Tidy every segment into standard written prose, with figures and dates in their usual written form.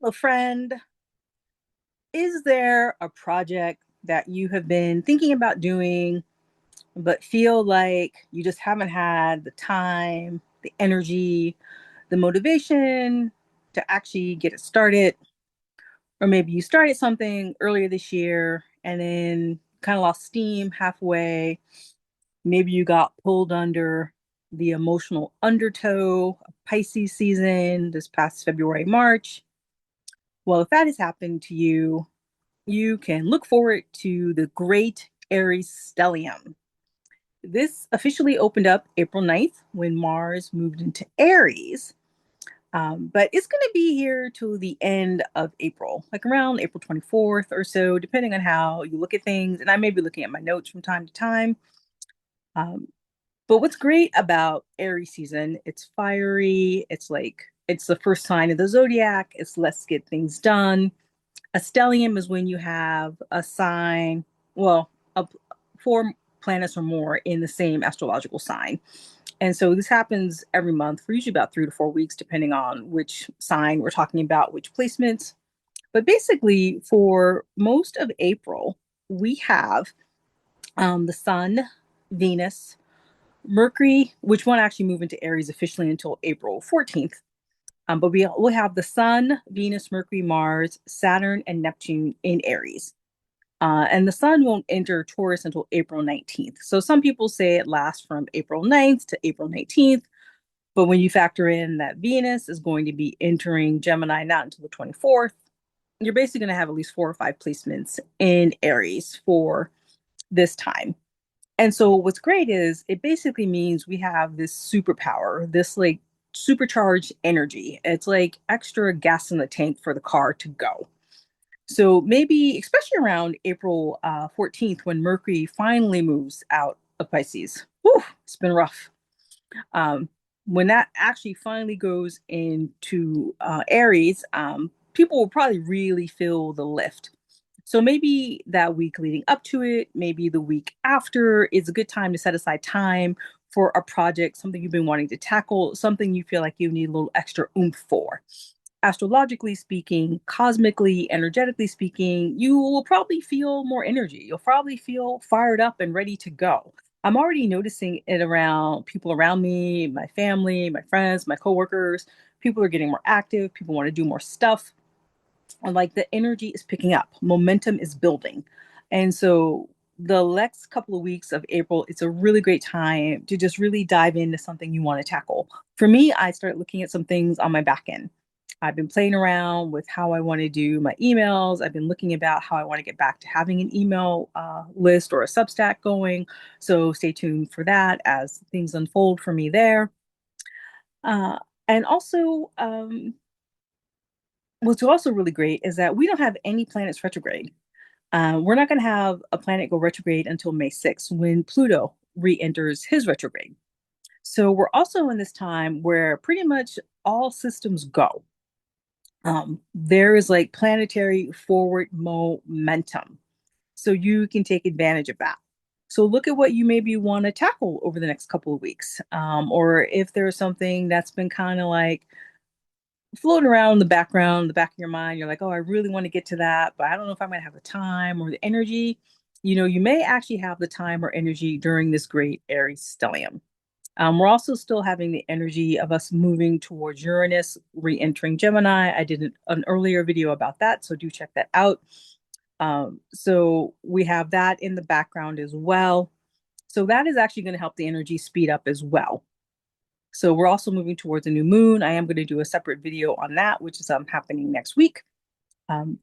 A friend, is there a project that you have been thinking about doing, but feel like you just haven't had the time, the energy, the motivation to actually get it started? Or maybe you started something earlier this year and then kind of lost steam halfway. Maybe you got pulled under the emotional undertow of Pisces season this past February, March. Well, if that has happened to you, you can look forward to the Great Aries Stellium. This officially opened up April 9th when Mars moved into Aries. But it's going to be here till the end of April, like around April 24th or so, depending on how you look at things. And I may be looking at my notes from time to time. Um, but what's great about Aries season, it's fiery. It's the first sign of the zodiac. It's let's get things done. A stellium is when you have a sign, well, four planets or more in the same astrological sign. And so this happens every month for usually about 3 to 4 weeks, depending on which sign we're talking about, which placements. But basically, for most of April, we have the Sun, Venus, Mercury, which won't actually move into Aries officially until April 14th. But we'll have the Sun, Venus, Mercury, Mars, Saturn, and Neptune in Aries. And the Sun won't enter Taurus until April 19th. So some people say it lasts from April 9th to April 19th. But when you factor in that Venus is going to be entering Gemini not until the 24th, you're basically going to have at least 4 or 5 placements in Aries for this time. And so what's great is it basically means we have this superpower, this like supercharged energy. It's like extra gas in the tank for the car to go. So maybe, especially around April 14th, when Mercury finally moves out of Pisces. Whew, it's been rough. Um, when that actually finally goes into Aries, people will probably really feel the lift. So maybe that week leading up to it, maybe the week after is a good time to set aside time for a project, something you've been wanting to tackle, something you feel like you need a little extra oomph for. Astrologically speaking, cosmically, energetically speaking, you will probably feel more energy. You'll probably feel fired up and ready to go. I'm already noticing it around people around me, my family, my friends, my coworkers. People are getting more active. People want to do more stuff. And like the energy is picking up, momentum is building. And so the next couple of weeks of April, it's a really great time to just really dive into something you want to tackle. For me, I start looking at some things on my back end. I've been playing around with how I want to do my emails. I've been looking about how I want to get back to having an email list or a Substack going. So stay tuned for that as things unfold for me there. Uh, and also, what's also really great is that we don't have any planets retrograde. We're not going to have a planet go retrograde until May 6th when Pluto re enters his retrograde. So we're also in this time where pretty much all systems go. There is like planetary forward momentum. So you can take advantage of that. So look at what you maybe want to tackle over the next couple of weeks. Or if there's something that's been kind of like floating around in the background, the back of your mind, you're like, oh, I really want to get to that, but I don't know if I'm going to have the time or the energy. You may actually have the time or energy during this great Aries stellium. We're also still having the energy of us moving towards Uranus, re-entering Gemini. I did an earlier video about that, so do check that out. So we have that in the background as well. So that is actually going to help the energy speed up as well. So we're also moving towards a new moon. I am going to do a separate video on that, which is happening next week.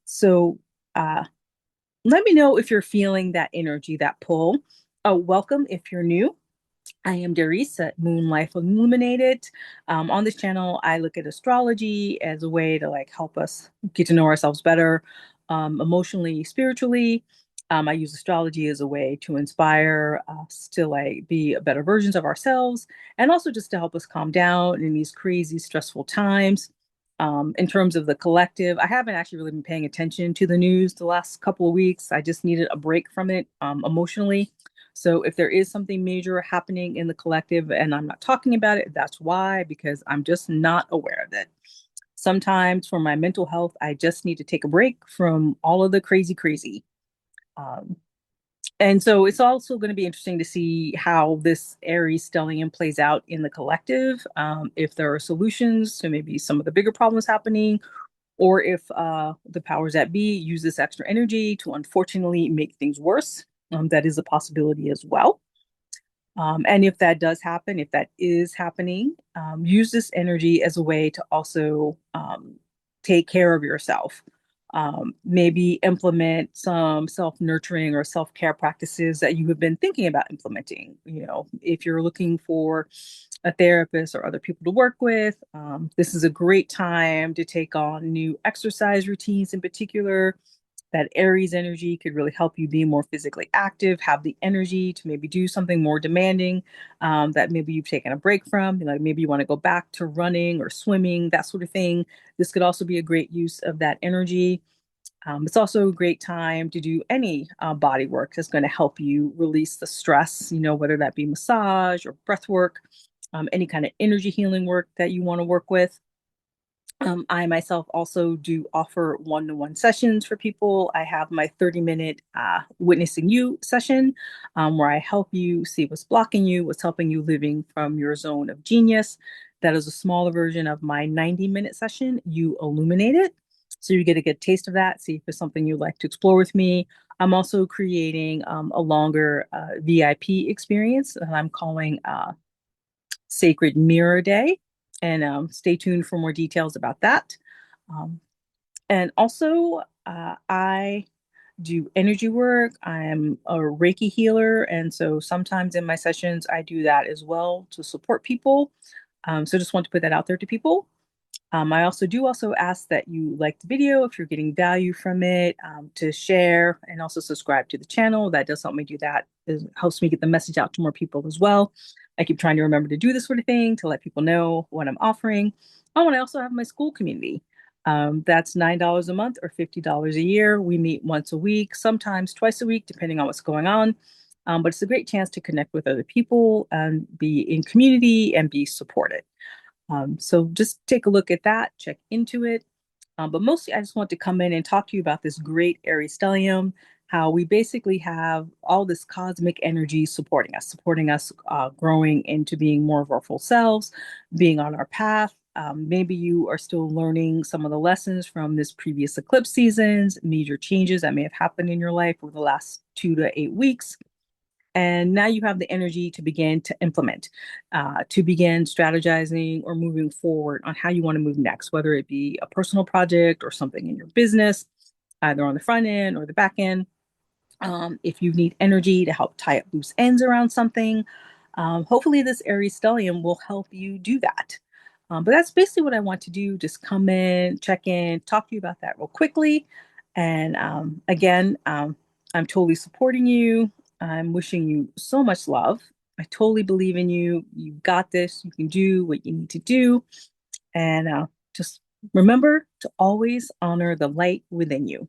So let me know if you're feeling that energy, that pull. Oh, welcome if you're new. I am Darice at Moon Life Illuminated. On this channel, I look at astrology as a way to like help us get to know ourselves better, emotionally, spiritually. I use astrology as a way to inspire us to like be better versions of ourselves, and also just to help us calm down in these crazy, stressful times. In terms of the collective, I haven't actually really been paying attention to the news the last couple of weeks. I just needed a break from it emotionally. So if there is something major happening in the collective and I'm not talking about it, that's why, because I'm just not aware of it. Sometimes for my mental health, I just need to take a break from all of the crazy, crazy. Um, and so it's also going to be interesting to see how this Aries stellium plays out in the collective. If there are solutions to maybe some of the bigger problems happening, or if the powers that be use this extra energy to unfortunately make things worse. That is a possibility as well. And if that does happen, if that is happening, use this energy as a way to also take care of yourself. Maybe implement some self nurturing or self care practices that you have been thinking about implementing. You know, if you're looking for a therapist or other people to work with, this is a great time to take on new exercise routines in particular. That Aries energy could really help you be more physically active, have the energy to maybe do something more demanding that maybe you've taken a break from. Like maybe you want to go back to running or swimming, that sort of thing. This could also be a great use of that energy. It's also a great time to do any body work that's going to help you release the stress, you know, whether that be massage or breath work, any kind of energy healing work that you want to work with. I myself also do offer one-to-one sessions for people. I have my 30-minute witnessing you session where I help you see what's blocking you, what's helping you living from your zone of genius. That is a smaller version of my 90-minute session. You illuminate it. So you get a good taste of that, see if it's something you'd like to explore with me. I'm also creating a longer VIP experience that I'm calling Sacred Mirror Day. And stay tuned for more details about that. Um, and also, I do energy work. I'm a Reiki healer. And so sometimes in my sessions, I do that as well to support people. So just want to put that out there to people. I also do also ask that you like the video if you're getting value from it, to share and also subscribe to the channel. That does help me do that. It helps me get the message out to more people as well. I keep trying to remember to do this sort of thing to let people know what I'm offering. Oh, and I also have my school community. That's $9 a month or $50 a year. We meet once a week, sometimes twice a week, depending on what's going on. But it's a great chance to connect with other people and be in community and be supported. So just take a look at that, check into it. But mostly, I just want to come in and talk to you about this great Aries stellium, how we basically have all this cosmic energy supporting us growing into being more of our full selves, being on our path. Maybe you are still learning some of the lessons from this previous eclipse seasons, major changes that may have happened in your life over the last 2 to 8 weeks. And now you have the energy to begin to implement, to begin strategizing or moving forward on how you want to move next, whether it be a personal project or something in your business, either on the front end or the back end. If you need energy to help tie up loose ends around something, hopefully this Aries stellium will help you do that. But that's basically what I want to do. Just come in, check in, talk to you about that real quickly. And again, I'm totally supporting you. I'm wishing you so much love. I totally believe in you. You got this. You can do what you need to do. And just remember to always honor the light within you.